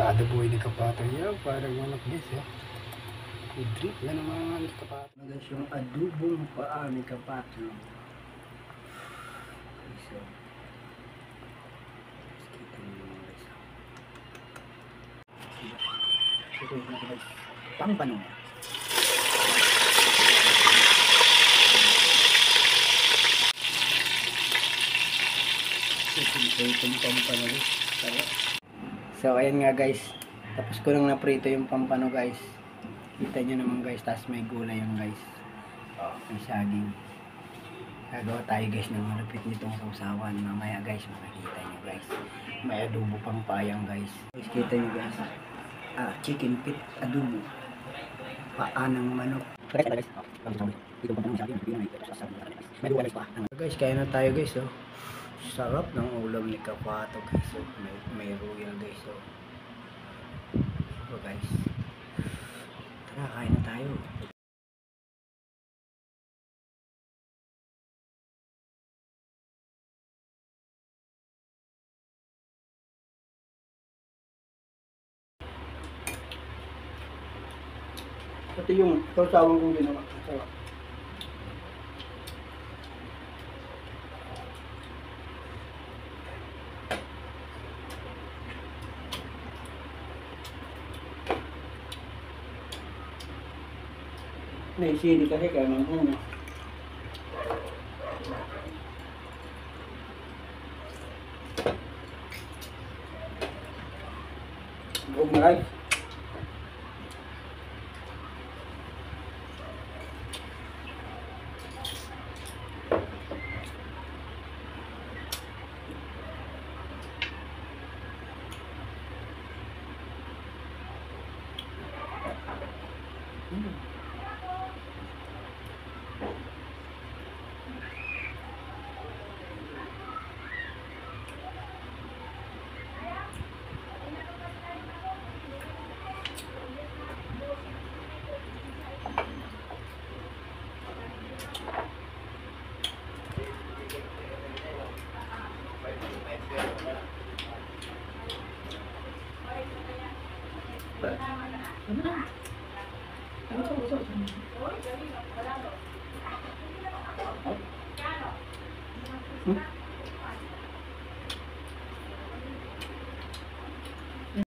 Adabuhay ni Kapato yan, parang manok guys ya. Food trip na naman ni Kapato. Guys, yung adubong paa ni Kapato. So, kita nyo naman guys. Ito yung guys, pampanong. So ayan nga guys, tapos ko lang naprito yung pampano guys. Kita nyo naman guys, tapos may gulay yung guys, may saging. Gagawa tayo guys ng malapit nitong sausawan mamaya guys, makikita nyo guys. May adobo pang payang guys. Kita nyo guys, chicken pit adobo, paa ng manok. Guys, kaya na tayo guys. Sarap ng ulam ni Kapato guys. May royal guys. So guys, tara, kain na tayo. Ito yung kausawang kong ginawa. Sarap. Naisili kasi kaya manghuna. Buong na guys. Ano?